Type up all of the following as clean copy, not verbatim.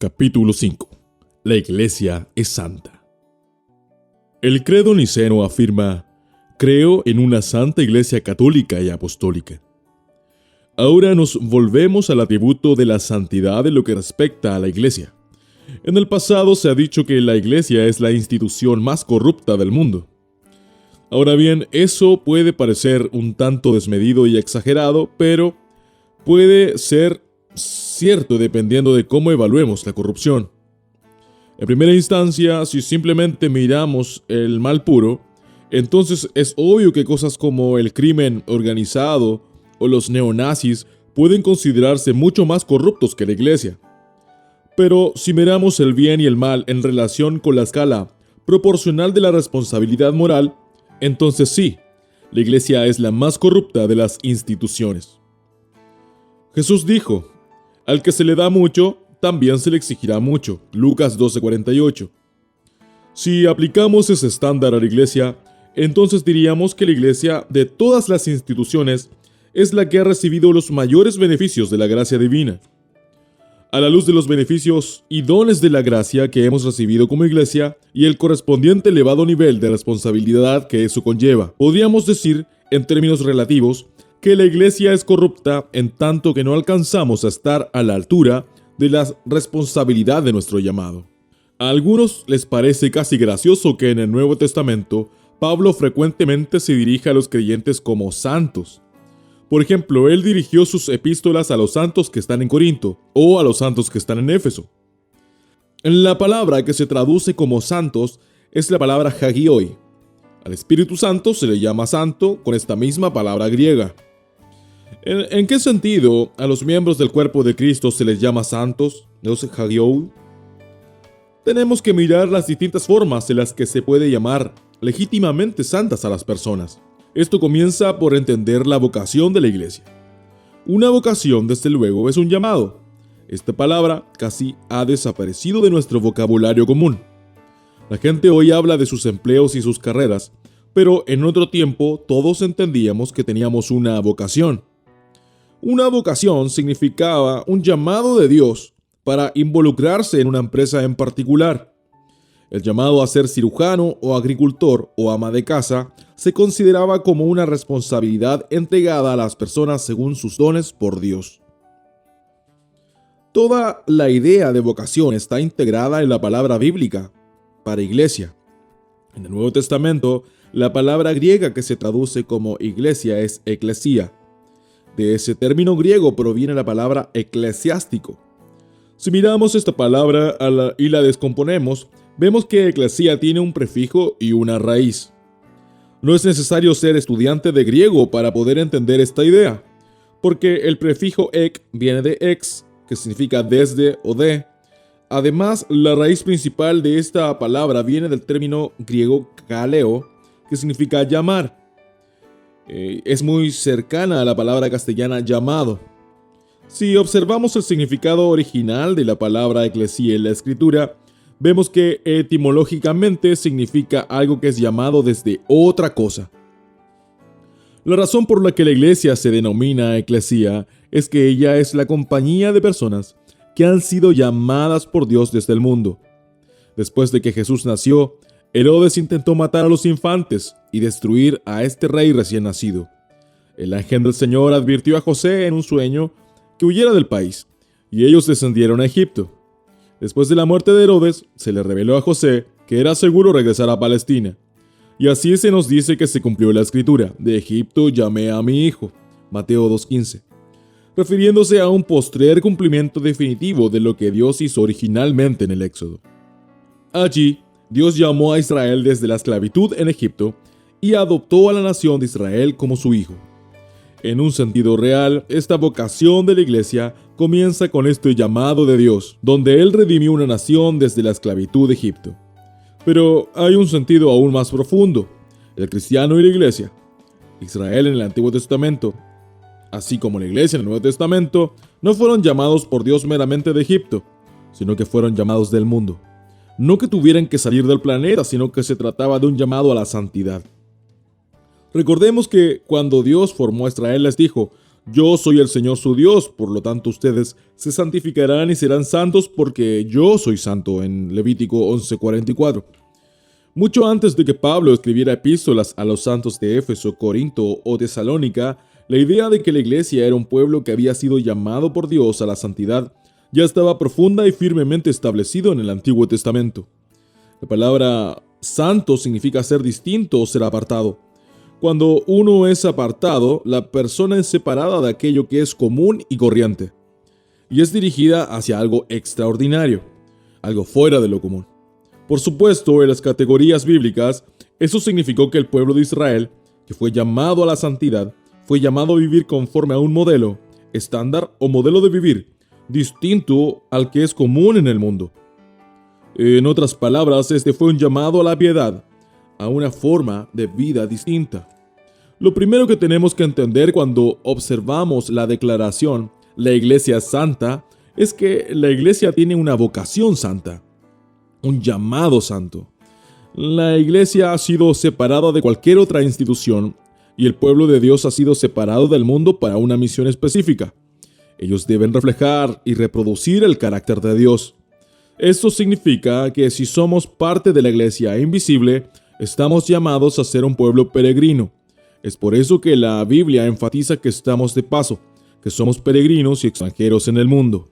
Capítulo 5. La Iglesia es santa. El credo niceno afirma: creo en una santa Iglesia católica y apostólica. Ahora nos volvemos al atributo de la santidad en lo que respecta a la Iglesia. En el pasado se ha dicho que la Iglesia es la institución más corrupta del mundo. Ahora bien, eso puede parecer un tanto desmedido y exagerado, pero puede ser cierto dependiendo de cómo evaluemos la corrupción. En primera instancia, si simplemente miramos el mal puro, entonces es obvio que cosas como el crimen organizado o los neonazis pueden considerarse mucho más corruptos que la Iglesia. Pero si miramos el bien y el mal en relación con la escala proporcional de la responsabilidad moral, entonces sí, la Iglesia es la más corrupta de las instituciones. Jesús dijo: al que se le da mucho, también se le exigirá mucho. Lucas 12:48. Si aplicamos ese estándar a la Iglesia, entonces diríamos que la Iglesia, de todas las instituciones, es la que ha recibido los mayores beneficios de la gracia divina. A la luz de los beneficios y dones de la gracia que hemos recibido como Iglesia y el correspondiente elevado nivel de responsabilidad que eso conlleva, podríamos decir, en términos relativos, que la Iglesia es corrupta en tanto que no alcanzamos a estar a la altura de la responsabilidad de nuestro llamado. A algunos les parece casi gracioso que en el Nuevo Testamento Pablo frecuentemente se dirija a los creyentes como santos. Por ejemplo, él dirigió sus epístolas a los santos que están en Corinto o a los santos que están en Éfeso. La palabra que se traduce como santos es la palabra hagioi. Al Espíritu Santo se le llama santo con esta misma palabra griega. ¿En qué sentido a los miembros del cuerpo de Cristo se les llama santos, los hagioi? Tenemos que mirar las distintas formas en las que se puede llamar legítimamente santas a las personas. Esto comienza por entender la vocación de la Iglesia. Una vocación, desde luego, es un llamado. Esta palabra casi ha desaparecido de nuestro vocabulario común. La gente hoy habla de sus empleos y sus carreras, pero en otro tiempo todos entendíamos que teníamos una vocación. Una vocación significaba un llamado de Dios para involucrarse en una empresa en particular. El llamado a ser cirujano o agricultor o ama de casa se consideraba como una responsabilidad entregada a las personas según sus dones por Dios. Toda la idea de vocación está integrada en la palabra bíblica para iglesia. En el Nuevo Testamento, la palabra griega que se traduce como iglesia es eclesia. De ese término griego proviene la palabra eclesiástico. Si miramos esta palabra y la descomponemos, vemos que eclesia tiene un prefijo y una raíz. No es necesario ser estudiante de griego para poder entender esta idea, porque el prefijo ek viene de ex, que significa desde o de. Además, la raíz principal de esta palabra viene del término griego kaleo, que significa llamar. Es muy cercana a la palabra castellana llamado. Si observamos el significado original de la palabra eclesia en la Escritura, vemos que etimológicamente significa algo que es llamado desde otra cosa. La razón por la que la iglesia se denomina eclesia es que ella es la compañía de personas que han sido llamadas por Dios desde el mundo. Después de que Jesús nació, Herodes intentó matar a los infantes y destruir a este rey recién nacido. El ángel del Señor advirtió a José en un sueño que huyera del país, y ellos descendieron a Egipto. Después de la muerte de Herodes, se le reveló a José que era seguro regresar a Palestina. Y así se nos dice que se cumplió la escritura: de Egipto llamé a mi hijo, Mateo 2:15, refiriéndose a un postrer cumplimiento definitivo de lo que Dios hizo originalmente en el Éxodo. Allí, Dios llamó a Israel desde la esclavitud en Egipto y adoptó a la nación de Israel como su hijo. En un sentido real, esta vocación de la iglesia comienza con este llamado de Dios, donde Él redimió una nación desde la esclavitud de Egipto. Pero hay un sentido aún más profundo. El cristiano y la iglesia, Israel en el Antiguo Testamento, así como la iglesia en el Nuevo Testamento, no fueron llamados por Dios meramente de Egipto, sino que fueron llamados del mundo. No que tuvieran que salir del planeta, sino que se trataba de un llamado a la santidad. Recordemos que cuando Dios formó a Israel les dijo: Yo soy el Señor su Dios, por lo tanto ustedes se santificarán y serán santos porque yo soy santo, en Levítico 11:44. Mucho antes de que Pablo escribiera epístolas a los santos de Éfeso, Corinto o Tesalónica, la idea de que la iglesia era un pueblo que había sido llamado por Dios a la santidad ya estaba profunda y firmemente establecido en el Antiguo Testamento. La palabra santo significa ser distinto o ser apartado. Cuando uno es apartado, la persona es separada de aquello que es común y corriente, y es dirigida hacia algo extraordinario, algo fuera de lo común. Por supuesto, en las categorías bíblicas, eso significó que el pueblo de Israel, que fue llamado a la santidad, fue llamado a vivir conforme a un modelo, estándar o modelo de vivir, distinto al que es común en el mundo. En otras palabras, este fue un llamado a la piedad, a una forma de vida distinta. Lo primero que tenemos que entender cuando observamos la declaración "la iglesia es santa" es que la iglesia tiene una vocación santa, un llamado santo. La iglesia ha sido separada de cualquier otra institución y el pueblo de Dios ha sido separado del mundo para una misión específica. Ellos deben reflejar y reproducir el carácter de Dios. Esto significa que si somos parte de la iglesia invisible, estamos llamados a ser un pueblo peregrino. Es por eso que la Biblia enfatiza que estamos de paso, que somos peregrinos y extranjeros en el mundo.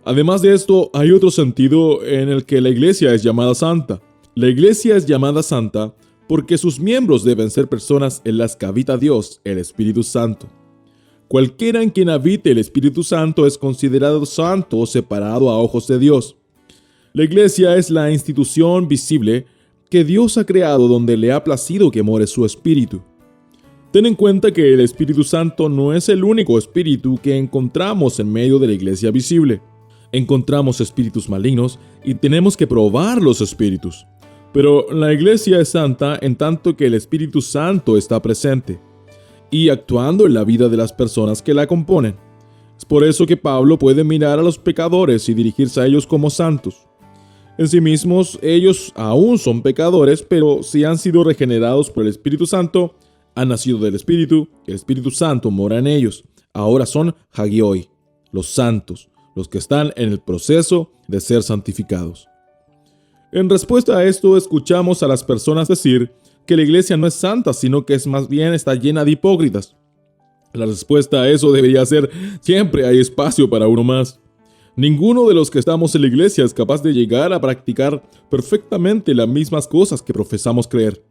Además de esto, hay otro sentido en el que la iglesia es llamada santa. La iglesia es llamada santa porque sus miembros deben ser personas en las que habita Dios, el Espíritu Santo. Cualquiera en quien habite el Espíritu Santo es considerado santo o separado a ojos de Dios. La iglesia es la institución visible que Dios ha creado donde le ha placido que more su Espíritu. Ten en cuenta que el Espíritu Santo no es el único espíritu que encontramos en medio de la iglesia visible. Encontramos espíritus malignos y tenemos que probar los espíritus. Pero la iglesia es santa en tanto que el Espíritu Santo está presente y actuando en la vida de las personas que la componen. Es por eso que Pablo puede mirar a los pecadores y dirigirse a ellos como santos. En sí mismos, ellos aún son pecadores, pero si han sido regenerados por el Espíritu Santo, han nacido del Espíritu, el Espíritu Santo mora en ellos. Ahora son hagioi, los santos, los que están en el proceso de ser santificados. En respuesta a esto, escuchamos a las personas decir que la iglesia no es santa, sino que más bien está llena de hipócritas. La respuesta a eso debería ser: siempre hay espacio para uno más. Ninguno de los que estamos en la iglesia es capaz de llegar a practicar perfectamente las mismas cosas que profesamos creer.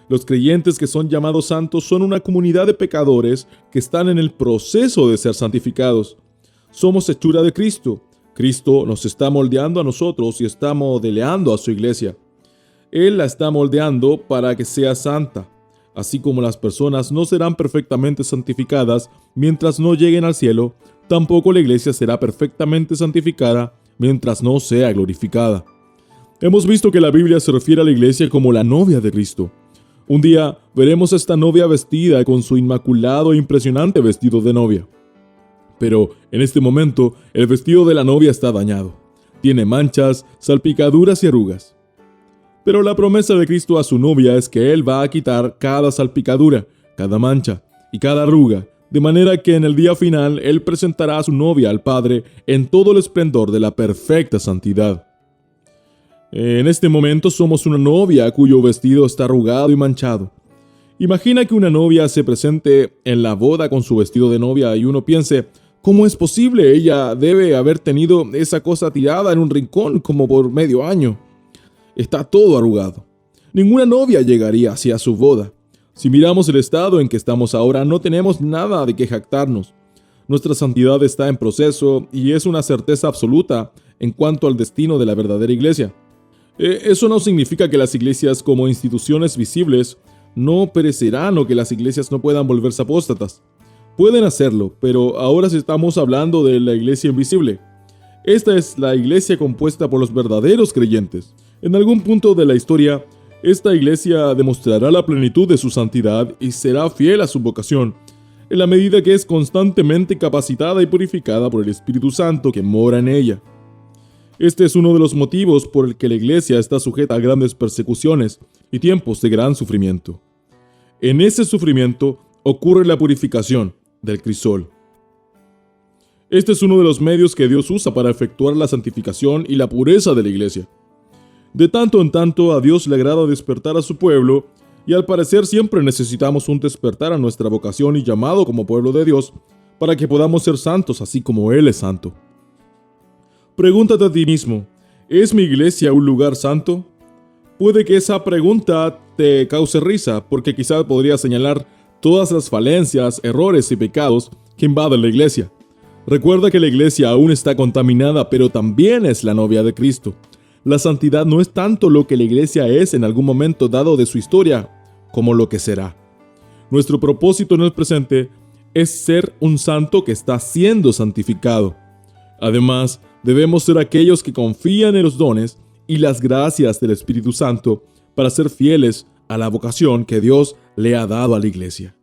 Los creyentes que son llamados santos son una comunidad de pecadores que están en el proceso de ser santificados. Somos hechura de Cristo. Cristo nos está moldeando a nosotros y está modelando a su iglesia. Él la está moldeando para que sea santa, así como las personas no serán perfectamente santificadas mientras no lleguen al cielo, tampoco la iglesia será perfectamente santificada mientras no sea glorificada. Hemos visto que la Biblia se refiere a la iglesia como la novia de Cristo. Un día veremos a esta novia vestida con su inmaculado e impresionante vestido de novia. Pero en este momento el vestido de la novia está dañado. Tiene manchas, salpicaduras y arrugas. Pero la promesa de Cristo a su novia es que Él va a quitar cada salpicadura, cada mancha y cada arruga, de manera que en el día final Él presentará a su novia al Padre en todo el esplendor de la perfecta santidad. En este momento somos una novia cuyo vestido está arrugado y manchado. Imagina que una novia se presente en la boda con su vestido de novia y uno piense: ¿cómo es posible? Ella debe haber tenido esa cosa tirada en un rincón como por medio año. Está todo arrugado. Ninguna novia llegaría hacia su boda. Si miramos el estado en que estamos ahora, no tenemos nada de qué jactarnos. Nuestra santidad está en proceso y es una certeza absoluta en cuanto al destino de la verdadera iglesia. Eso no significa que las iglesias como instituciones visibles no perecerán o que las iglesias no puedan volverse apóstatas. Pueden hacerlo, pero ahora estamos hablando de la iglesia invisible. Esta es la iglesia compuesta por los verdaderos creyentes. En algún punto de la historia, esta iglesia demostrará la plenitud de su santidad y será fiel a su vocación, en la medida que es constantemente capacitada y purificada por el Espíritu Santo que mora en ella. Este es uno de los motivos por el que la iglesia está sujeta a grandes persecuciones y tiempos de gran sufrimiento. En ese sufrimiento ocurre la purificación, del crisol. Este es uno de los medios que Dios usa para efectuar la santificación y la pureza de la iglesia. De tanto en tanto a Dios le agrada despertar a su pueblo, y al parecer siempre necesitamos un despertar a nuestra vocación y llamado como pueblo de Dios para que podamos ser santos así como Él es santo. Pregúntate a ti mismo, ¿es mi iglesia un lugar santo? Puede que esa pregunta te cause risa, porque quizás podría señalar todas las falencias, errores y pecados que invaden la iglesia. Recuerda que la iglesia aún está contaminada, pero también es la novia de Cristo. La santidad no es tanto lo que la iglesia es en algún momento dado de su historia, como lo que será. Nuestro propósito en el presente es ser un santo que está siendo santificado. Además, debemos ser aquellos que confían en los dones y las gracias del Espíritu Santo para ser fieles a la vocación que Dios le ha dado a la iglesia.